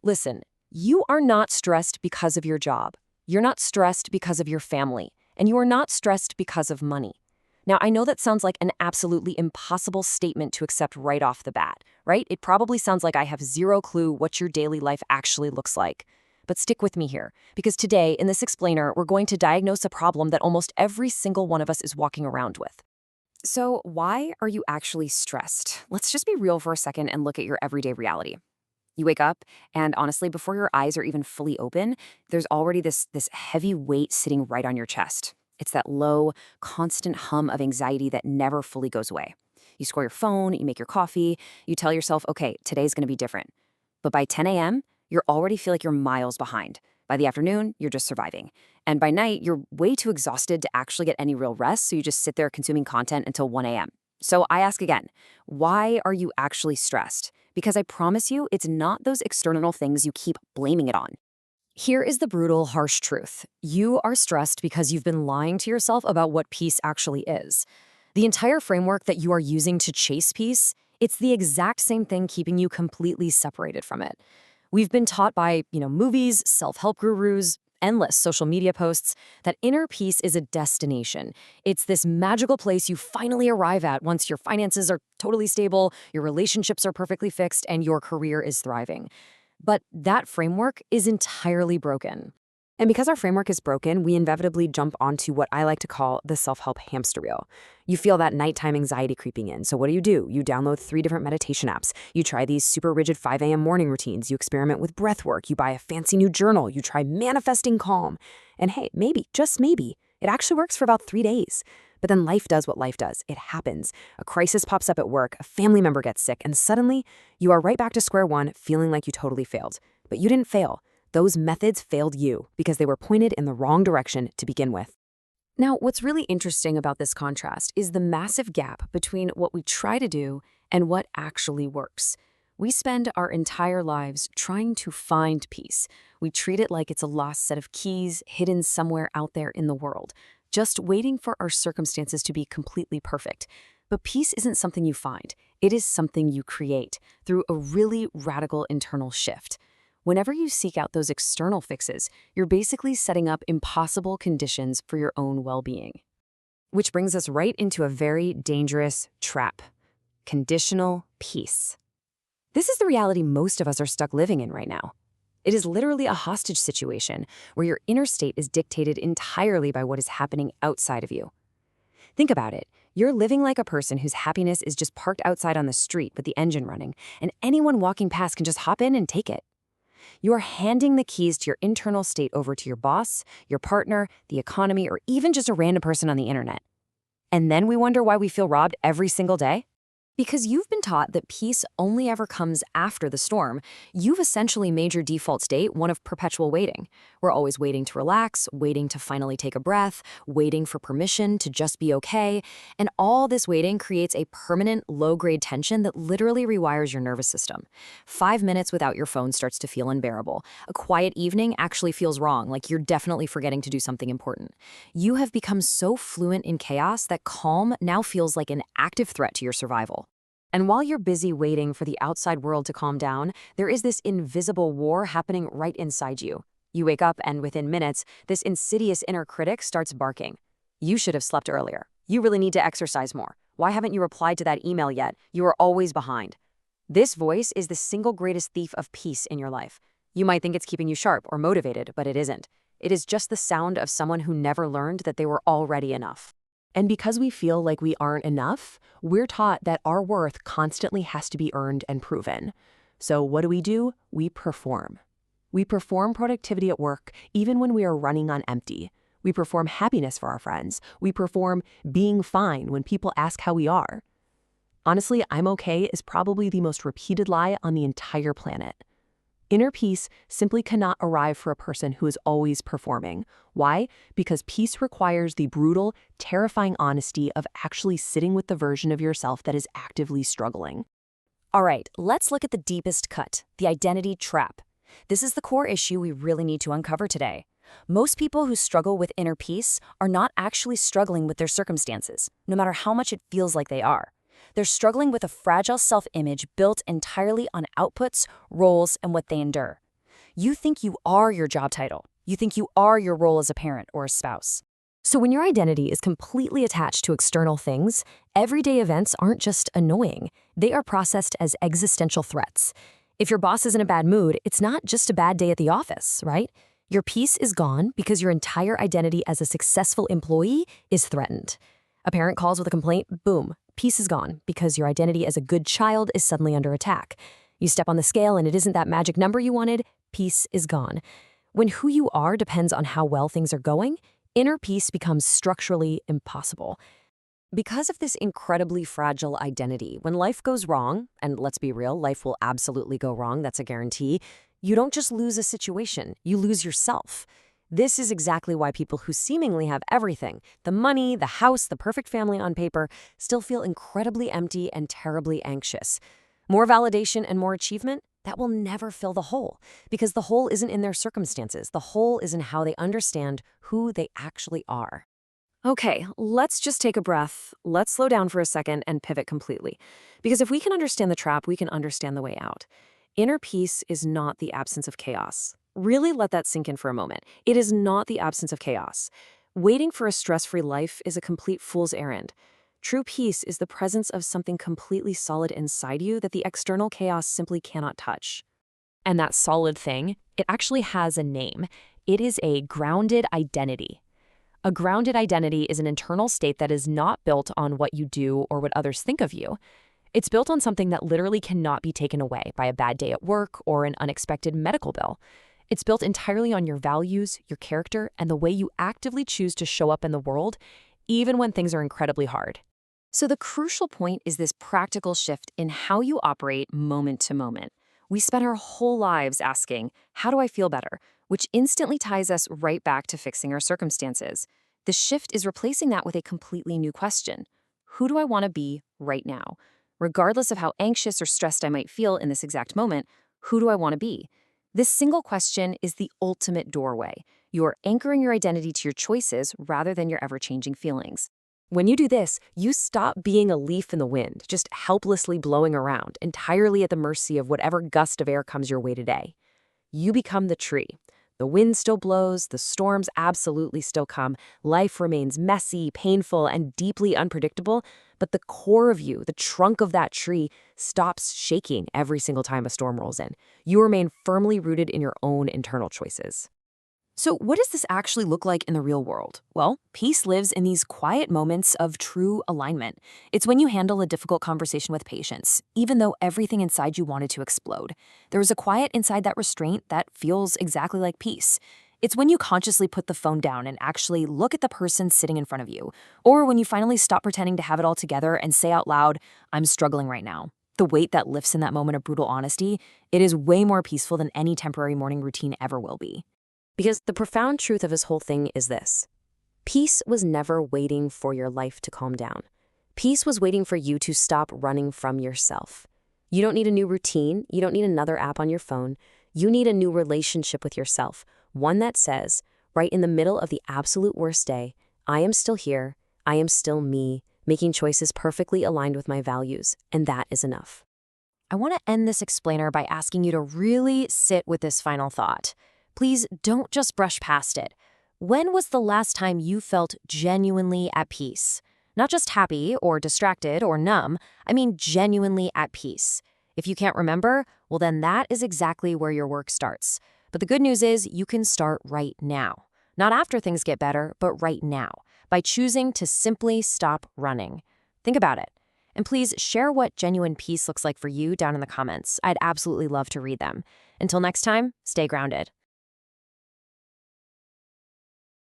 Listen, you are not stressed because of your job. You're not stressed because of your family. And you are not stressed because of money. Now, I know that sounds like an absolutely impossible statement to accept right off the bat, right? It probably sounds like I have zero clue what your daily life actually looks like. But stick with me here, because today, in this explainer, we're going to diagnose a problem that almost every single one of us is walking around with. So, why are you actually stressed? Let's just be real for a second and look at your everyday reality. You wake up, and honestly, before your eyes are even fully open, there's already this heavy weight sitting right on your chest. It's that low, constant hum of anxiety that never fully goes away. You score your phone, you make your coffee, you tell yourself, okay, today's gonna be different. But by 10 a.m., you already feel like you're miles behind. By the afternoon, you're just surviving. And by night, you're way too exhausted to actually get any real rest, so you just sit there consuming content until 1 a.m. So I ask again, why are you actually stressed? Because I promise you, it's not those external things you keep blaming it on. Here is the brutal, harsh truth. You are stressed because you've been lying to yourself about what peace actually is. The entire framework that you are using to chase peace, it's the exact same thing keeping you completely separated from it. We've been taught by, movies, self-help gurus, endless social media posts, that inner peace is a destination. It's this magical place you finally arrive at once your finances are totally stable, your relationships are perfectly fixed, and your career is thriving. But that framework is entirely broken. And because our framework is broken, we inevitably jump onto what I like to call the self-help hamster wheel. You feel that nighttime anxiety creeping in. So what do? You download 3 different meditation apps. You try these super rigid 5 a.m. morning routines. You experiment with breathwork. You buy a fancy new journal. You try manifesting calm. And hey, maybe, just maybe, it actually works for about 3 days. But then life does what life does. It happens. A crisis pops up at work, a family member gets sick, and suddenly you are right back to square one, feeling like you totally failed. But you didn't fail. Those methods failed you because they were pointed in the wrong direction to begin with. Now, what's really interesting about this contrast is the massive gap between what we try to do and what actually works. We spend our entire lives trying to find peace. We treat it like it's a lost set of keys hidden somewhere out there in the world, just waiting for our circumstances to be completely perfect. But peace isn't something you find. It is something you create through a really radical internal shift. Whenever you seek out those external fixes, you're basically setting up impossible conditions for your own well-being. Which brings us right into a very dangerous trap: conditional peace. This is the reality most of us are stuck living in right now. It is literally a hostage situation where your inner state is dictated entirely by what is happening outside of you. Think about it. You're living like a person whose happiness is just parked outside on the street with the engine running, and anyone walking past can just hop in and take it. You are handing the keys to your internal state over to your boss, your partner, the economy, or even just a random person on the internet. And then we wonder why we feel robbed every single day? Because you've been taught that peace only ever comes after the storm, you've essentially made your default state one of perpetual waiting. We're always waiting to relax, waiting to finally take a breath, waiting for permission to just be okay. And all this waiting creates a permanent low-grade tension that literally rewires your nervous system. 5 minutes without your phone starts to feel unbearable. A quiet evening actually feels wrong, like you're definitely forgetting to do something important. You have become so fluent in chaos that calm now feels like an active threat to your survival. And while you're busy waiting for the outside world to calm down, there is this invisible war happening right inside you. You wake up and within minutes, this insidious inner critic starts barking. You should have slept earlier. You really need to exercise more. Why haven't you replied to that email yet? You are always behind. This voice is the single greatest thief of peace in your life. You might think it's keeping you sharp or motivated, but it isn't. It is just the sound of someone who never learned that they were already enough. And because we feel like we aren't enough, we're taught that our worth constantly has to be earned and proven. So what do? We perform. We perform productivity at work even when we are running on empty. We perform happiness for our friends. We perform being fine when people ask how we are. Honestly, I'm okay is probably the most repeated lie on the entire planet. Inner peace simply cannot arrive for a person who is always performing. Why? Because peace requires the brutal, terrifying honesty of actually sitting with the version of yourself that is actively struggling. All right, let's look at the deepest cut, the identity trap. This is the core issue we really need to uncover today. Most people who struggle with inner peace are not actually struggling with their circumstances, no matter how much it feels like they are. They're struggling with a fragile self-image built entirely on outputs, roles, and what they endure. You think you are your job title. You think you are your role as a parent or a spouse. So when your identity is completely attached to external things, everyday events aren't just annoying. They are processed as existential threats. If your boss is in a bad mood, it's not just a bad day at the office, right? Your peace is gone because your entire identity as a successful employee is threatened. A parent calls with a complaint, boom, peace is gone because your identity as a good child is suddenly under attack. You step on the scale and it isn't that magic number you wanted, peace is gone. When who you are depends on how well things are going, inner peace becomes structurally impossible. Because of this incredibly fragile identity, when life goes wrong, and let's be real, life will absolutely go wrong, that's a guarantee, you don't just lose a situation, you lose yourself. This is exactly why people who seemingly have everything, the money, the house, the perfect family on paper, still feel incredibly empty and terribly anxious. More validation and more achievement? That will never fill the hole, because the hole isn't in their circumstances. The hole is in how they understand who they actually are. Okay, let's just take a breath. Let's slow down for a second and pivot completely. Because if we can understand the trap, we can understand the way out. Inner peace is not the absence of chaos. Really let that sink in for a moment. It is not the absence of chaos. Waiting for a stress-free life is a complete fool's errand. True peace is the presence of something completely solid inside you that the external chaos simply cannot touch. And that solid thing, it actually has a name. It is a grounded identity. A grounded identity is an internal state that is not built on what you do or what others think of you. It's built on something that literally cannot be taken away by a bad day at work or an unexpected medical bill. It's built entirely on your values, your character, and the way you actively choose to show up in the world, even when things are incredibly hard. So the crucial point is this practical shift in how you operate moment to moment. We spend our whole lives asking, how do I feel better? Which instantly ties us right back to fixing our circumstances. The shift is replacing that with a completely new question. Who do I want to be right now? Regardless of how anxious or stressed I might feel in this exact moment, who do I want to be? This single question is the ultimate doorway. You're anchoring your identity to your choices rather than your ever-changing feelings. When you do this, you stop being a leaf in the wind, just helplessly blowing around, entirely at the mercy of whatever gust of air comes your way today. You become the tree. The wind still blows, the storms absolutely still come, life remains messy, painful, and deeply unpredictable, but the core of you, the trunk of that tree, stops shaking every single time a storm rolls in. You remain firmly rooted in your own internal choices. So what does this actually look like in the real world? Well, peace lives in these quiet moments of true alignment. It's when you handle a difficult conversation with patience, even though everything inside you wanted to explode. There is a quiet inside that restraint that feels exactly like peace. It's when you consciously put the phone down and actually look at the person sitting in front of you. Or when you finally stop pretending to have it all together and say out loud, I'm struggling right now. The weight that lifts in that moment of brutal honesty, it is way more peaceful than any temporary morning routine ever will be. Because the profound truth of this whole thing is this. Peace was never waiting for your life to calm down. Peace was waiting for you to stop running from yourself. You don't need a new routine. You don't need another app on your phone. You need a new relationship with yourself. One that says, right in the middle of the absolute worst day, I am still here. I am still me, making choices perfectly aligned with my values. And that is enough. I want to end this explainer by asking you to really sit with this final thought. Please don't just brush past it. When was the last time you felt genuinely at peace? Not just happy or distracted or numb, I mean genuinely at peace. If you can't remember, well then that is exactly where your work starts. But the good news is you can start right now. Not after things get better, but right now, by choosing to simply stop running. Think about it. And please share what genuine peace looks like for you down in the comments. I'd absolutely love to read them. Until next time, stay grounded.